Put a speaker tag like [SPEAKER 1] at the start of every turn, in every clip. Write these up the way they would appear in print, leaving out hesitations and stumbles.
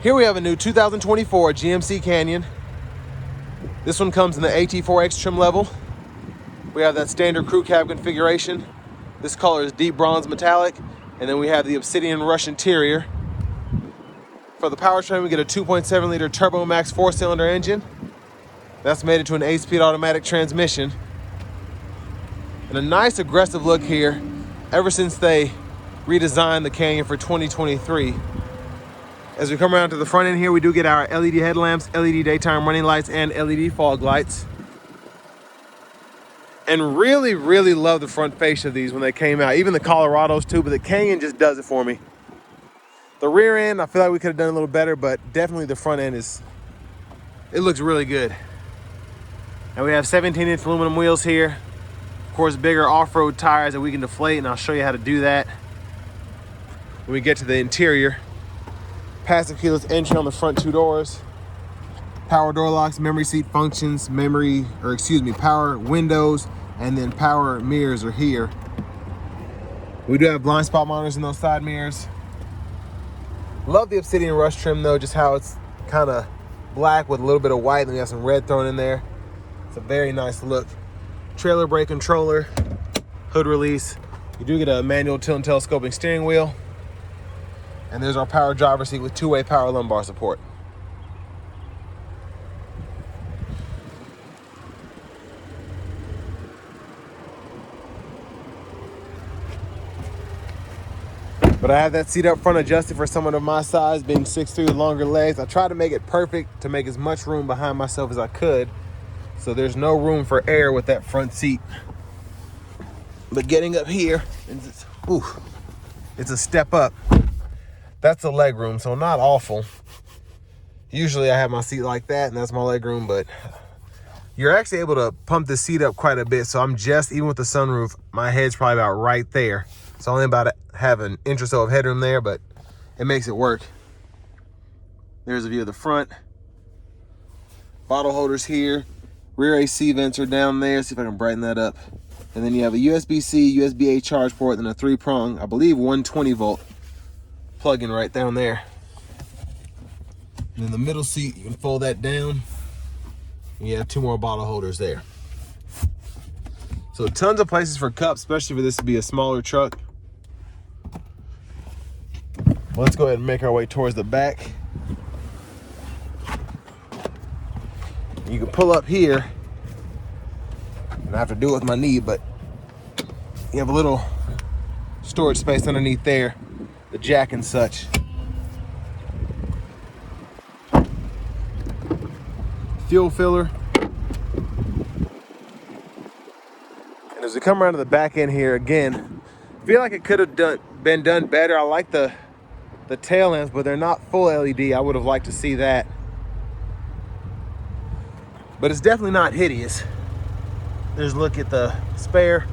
[SPEAKER 1] Here we have a new 2024 GMC Canyon. This one comes in the AT4X trim level. We have that standard crew cab configuration. This color is deep bronze metallic. And then we have the obsidian rush interior. For the powertrain, we get a 2.7 liter Turbo Max 4-cylinder engine. That's made into an 8-speed automatic transmission. And a nice aggressive look here ever since they redesigned the Canyon for 2023. As we come around to the front end here, we do get our LED headlamps, LED daytime running lights, and LED fog lights. And really, really love the front face of these when they came out. Even the Colorados too, but the Canyon just does it for me. The rear end, I feel like we could have done a little better, but definitely the front end it looks really good. And we have 17-inch aluminum wheels here. Of course, bigger off-road tires that we can deflate, and I'll show you how to do that when we get to the interior. Passive keyless entry on the front two doors. Power door locks, memory seat functions, power windows, and then power mirrors are here. We do have blind spot monitors in those side mirrors. Love the obsidian rush trim though, just how it's kind of black with a little bit of white, and we have some red thrown in there. It's a very nice look. Trailer brake controller, hood release. You do get a manual tilt and telescoping steering wheel. And there's our power driver seat with two-way power lumbar support. But I have that seat up front adjusted for someone of my size, being 6'3" with longer legs. I tried to make it perfect to make as much room behind myself as I could. So there's no room for air with that front seat. But getting up here, it's a step up. That's the leg room, so not awful. Usually I have my seat like that, and that's my leg room, but you're actually able to pump the seat up quite a bit. So I'm just, even with the sunroof, my head's probably about right there. So only about to have an inch or so of headroom there, but it makes it work. There's a view of the front. Bottle holders here. Rear AC vents are down there. See if I can brighten that up. And then you have a USB-C, USB-A charge port, and a 3-prong, I believe 120 volt plug-in right down there. And in the middle seat, you can fold that down. And you have 2 more bottle holders there. So tons of places for cups, especially for this to be a smaller truck. Let's go ahead and make our way towards the back. You can pull up here, and I have to do it with my knee, but you have a little storage space underneath there, the jack and such. Fuel filler. And as we come around to the back end here, again, I feel like it could have been done better. I like the tail lamps, but they're not full LED. I would have liked to see that. But it's definitely not hideous. There's a look at the spare.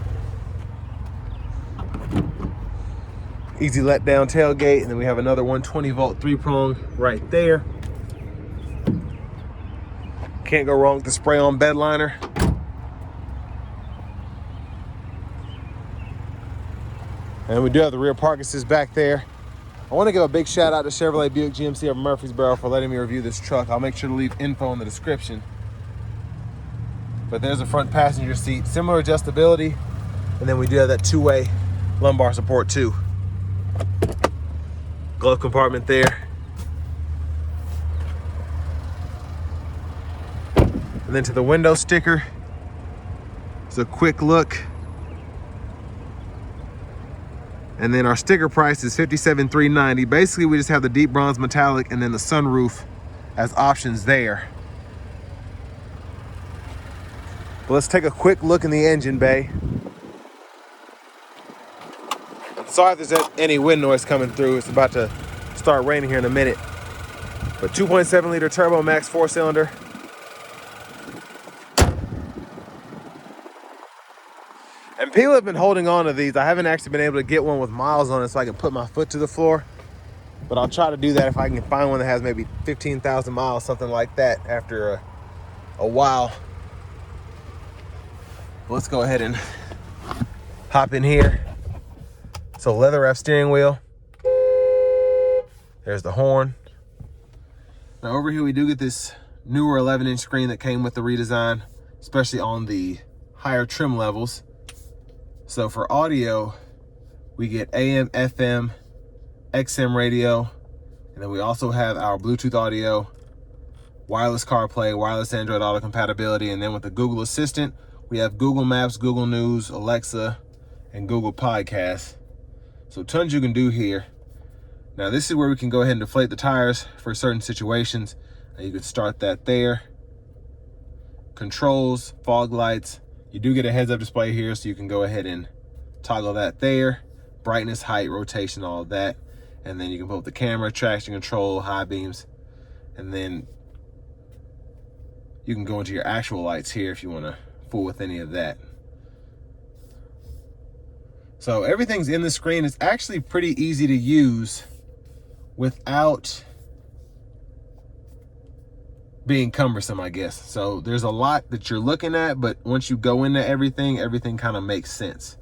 [SPEAKER 1] Easy let down tailgate, and then we have another 120 volt 3-prong right there. Can't go wrong with the spray on bed liner. And we do have the rear park assist back there. I want to give a big shout out to Chevrolet Buick GMC of Murfreesboro for letting me review this truck. I'll make sure to leave info in the description. But there's a front passenger seat, similar adjustability. And then we do have that 2-way lumbar support too. Glove compartment there. And then to the window sticker, it's a quick look. And then our sticker price is $57,390. Basically, we just have the deep bronze metallic and then the sunroof as options there. But let's take a quick look in the engine bay. Sorry if there's any wind noise coming through. It's about to start raining here in a minute. But 2.7 liter Turbo Max 4-cylinder. And people have been holding on to these. I haven't actually been able to get one with miles on it so I can put my foot to the floor. But I'll try to do that if I can find one that has maybe 15,000 miles, something like that, after a while. Let's go ahead and hop in here. So leather wrap steering wheel. There's the horn. Now over here we do get this newer 11-inch screen that came with the redesign, especially on the higher trim levels. So for audio, we get AM, FM, XM radio, and then we also have our Bluetooth audio, wireless CarPlay, wireless Android Auto compatibility, and then with the Google Assistant, we have Google Maps, Google News, Alexa, and Google Podcasts. So tons you can do here. Now this is where we can go ahead and deflate the tires for certain situations. And you can start that there. Controls, fog lights. You do get a heads-up display here, so you can go ahead and toggle that there. Brightness, height, rotation, all of that. And then you can put the camera, traction control, high beams. And then you can go into your actual lights here if you want to fool with any of that. So everything's in the screen. It's actually pretty easy to use without being cumbersome, I guess. So there's a lot that you're looking at, but once you go into everything kind of makes sense.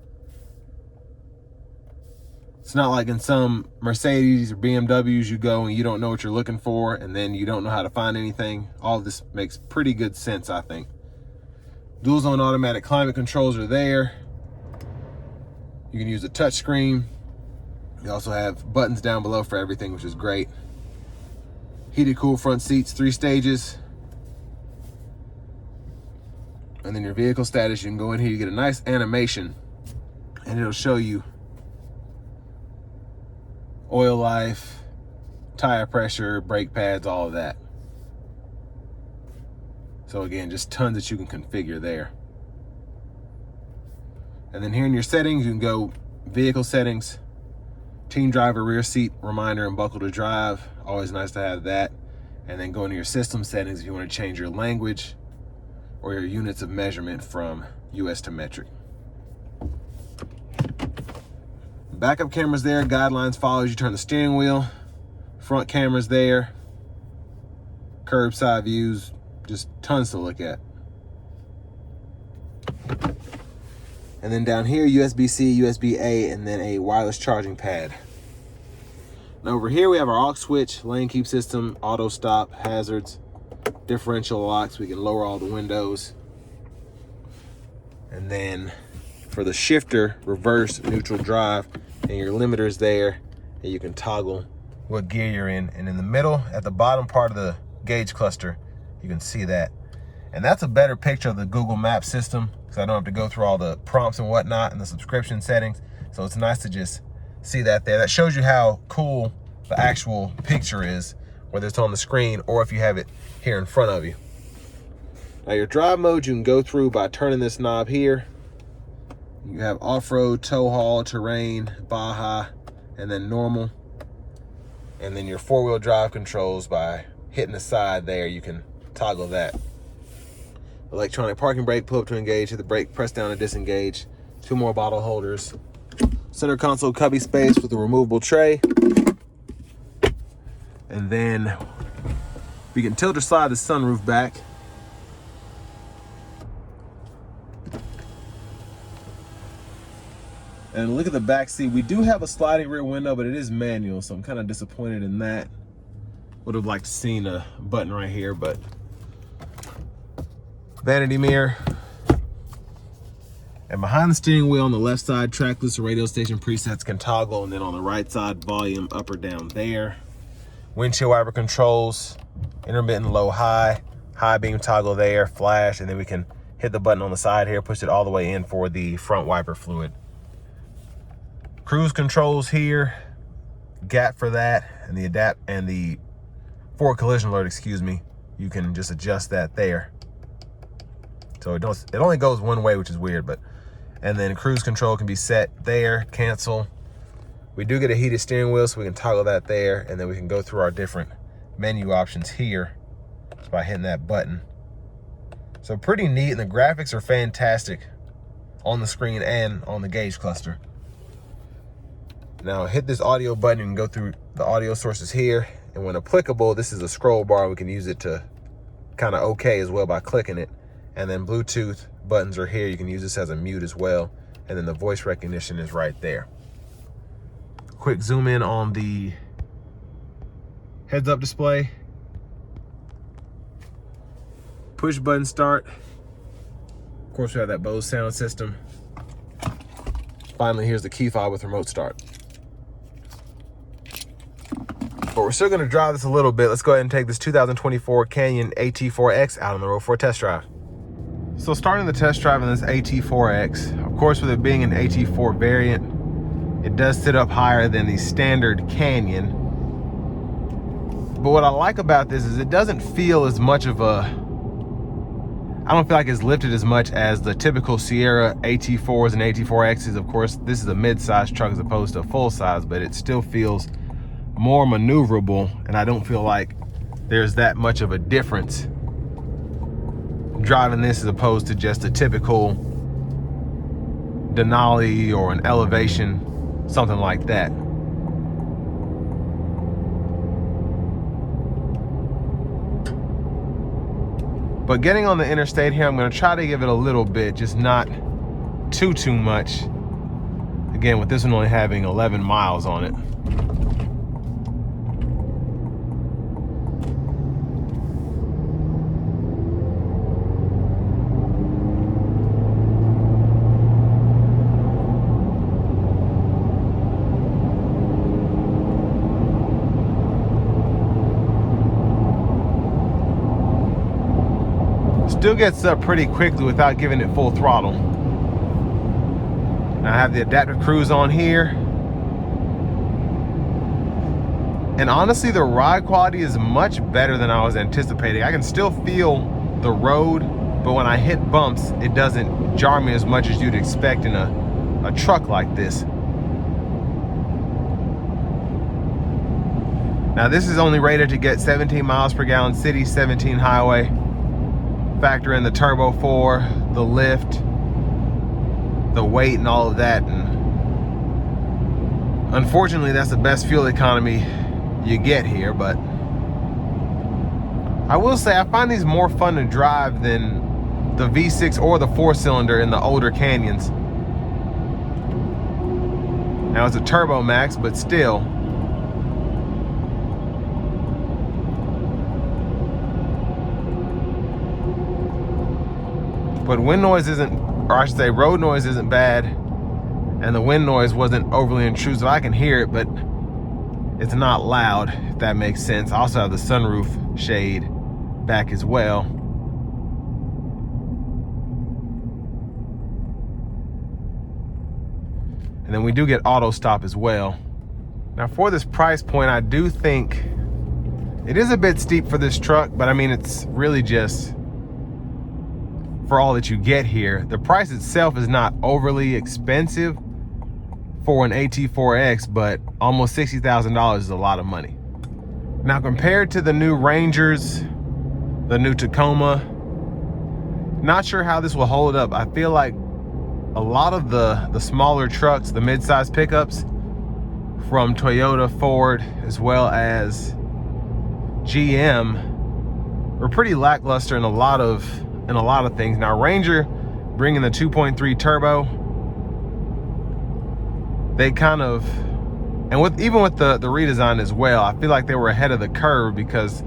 [SPEAKER 1] It's not like in some Mercedes or BMWs you go and you don't know what you're looking for and then you don't know how to find anything. All of this makes pretty good sense, I think. Dual zone automatic climate controls are there. You can use a touch screen. You also have buttons down below for everything, which is great. Heated cool front seats, 3 stages. And then your vehicle status, you can go in here, you get a nice animation and it'll show you oil life, tire pressure, brake pads, all of that. So again, just tons that you can configure there. And then here in your settings, you can go vehicle settings, teen driver, rear seat reminder, and buckle to drive. Always nice to have that. And then go into your system settings if you want to change your language or your units of measurement from US to metric. Backup cameras there, guidelines follows. You turn the steering wheel, front cameras there, curbside views, just tons to look at. And then down here, USB-C, USB-A, and then a wireless charging pad. Now over here, we have our aux switch, lane keep system, auto stop, hazards, differential locks. We can lower all the windows. And then for the shifter, reverse, neutral drive, and your limiters there, and you can toggle what gear you're in. And in the middle, at the bottom part of the gauge cluster, you can see that. And that's a better picture of the Google Maps system, so I don't have to go through all the prompts and whatnot and the subscription settings. So it's nice to just see that there. That shows you how cool the actual picture is, whether it's on the screen or if you have it here in front of you. Now your drive mode you can go through by turning this knob here. You have off-road, tow haul, terrain, Baja, and then normal. And then your 4-wheel drive controls by hitting the side there, you can toggle that. Electronic parking brake, pull up to engage, hit the brake, press down to disengage. 2 more bottle holders. Center console cubby space with a removable tray. And then we can tilt or slide the sunroof back. And look at the back seat. We do have a sliding rear window, but it is manual, so I'm kind of disappointed in that. Would have liked to seen a button right here, but vanity mirror. And behind the steering wheel on the left side, track list and radio station presets can toggle, and then on the right side, volume up or down there. Windshield wiper controls, intermittent low high, high beam toggle there, flash, and then we can hit the button on the side here, push it all the way in for the front wiper fluid. Cruise controls here, gap for that, and the adapt and the forward collision alert, excuse me. You can just adjust that there. So it only goes one way, which is weird, but and then cruise control can be set there, cancel. We do get a heated steering wheel, so we can toggle that there, and then we can go through our different menu options here just by hitting that button. So pretty neat, and the graphics are fantastic on the screen and on the gauge cluster. Now hit this audio button, you can go through the audio sources here, and when applicable, this is a scroll bar. We can use it to kind of okay as well by clicking it. And then Bluetooth buttons are here. You can use this as a mute as well. And then the voice recognition is right there. Quick zoom in on the heads-up display. push button start. Of course, we have that Bose sound system. Finally, here's the key fob with remote start. But we're still gonna drive this a little bit. Let's go ahead and take this 2024 Canyon AT4X out on the road for a test drive. So starting the test drive in this AT4X, of course, with it being an AT4 variant, it does sit up higher than the standard Canyon. But what I like about this is it doesn't feel as much of a, I don't feel like it's lifted as much as the typical Sierra AT4s and AT4Xs. Of course, this is a mid-size truck as opposed to a full size, but it still feels more maneuverable, and I don't feel like there's that much of a difference driving this as opposed to just a typical Denali or an Elevation, something like that. But getting on the interstate here, I'm going to try to give it a little bit, just not too much. Again, with this one only having 11 miles on it. Still gets up pretty quickly without giving it full throttle. Now I have the adaptive cruise on here. And honestly, the ride quality is much better than I was anticipating. I can still feel the road, but when I hit bumps, it doesn't jar me as much as you'd expect in a truck like this. Now this is only rated to get 17 miles per gallon city, 17 highway. Factor in the turbo 4, the lift, the weight, and all of that. And unfortunately, that's the best fuel economy you get here. But I will say I find these more fun to drive than the V6 or the 4-cylinder in the older Canyons. Now it's a turbo max, but still. But wind noise isn't, or I should say road noise isn't bad, and the wind noise wasn't overly intrusive. I can hear it, but it's not loud, if that makes sense. I also have the sunroof shade back as well. And then we do get auto stop as well. Now for this price point, I do think it is a bit steep for this truck, but I mean, it's really just for all that you get here. The price itself is not overly expensive for an AT4X, but almost $60,000 is a lot of money. Now compared to the new Rangers, the new Tacoma, not sure how this will hold up. I feel like a lot of the smaller trucks, the mid-size pickups from Toyota, Ford, as well as GM were pretty lackluster in a lot of things. Now Ranger bringing the 2.3 turbo, they kind of, and even with the redesign as well, I feel like they were ahead of the curve because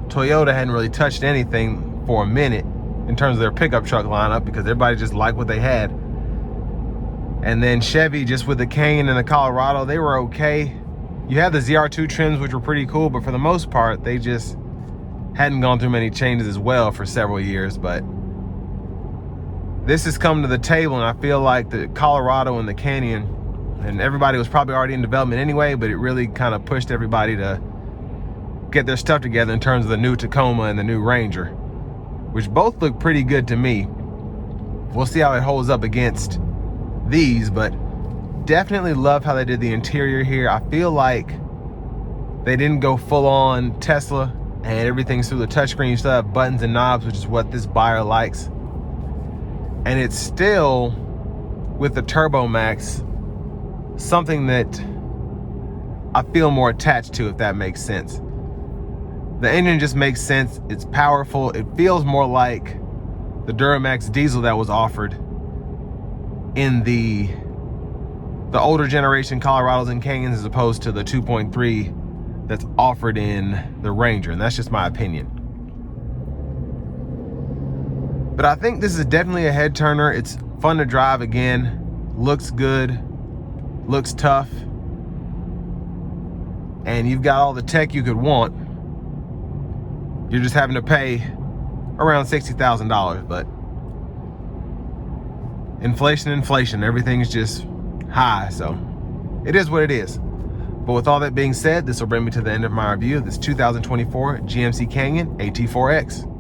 [SPEAKER 1] Toyota hadn't really touched anything for a minute in terms of their pickup truck lineup because everybody just liked what they had. And then Chevy, just with the Canyon and the Colorado, they were okay. You had the ZR2 trims, which were pretty cool, but for the most part, they just hadn't gone through many changes as well for several years. But this has come to the table, and I feel like the Colorado and the Canyon, and everybody was probably already in development anyway, but it really kind of pushed everybody to get their stuff together in terms of the new Tacoma and the new Ranger, which both look pretty good to me. We'll see how it holds up against these, but definitely love how they did the interior here. I feel like they didn't go full on Tesla and everything's through the touchscreen. You still have buttons and knobs, which is what this buyer likes. And it's still, with the Turbo Max, something that I feel more attached to, if that makes sense. The engine just makes sense. It's powerful. It feels more like the Duramax diesel that was offered in the older generation Colorados and Canyons, as opposed to the 2.3 that's offered in the Ranger. And that's just my opinion. But I think this is definitely a head turner. It's fun to drive again, looks good, looks tough, and you've got all the tech you could want. You're just having to pay around $60,000, but inflation, everything's just high, so it is what it is. But with all that being said, this will bring me to the end of my review of this 2024 GMC Canyon AT4X.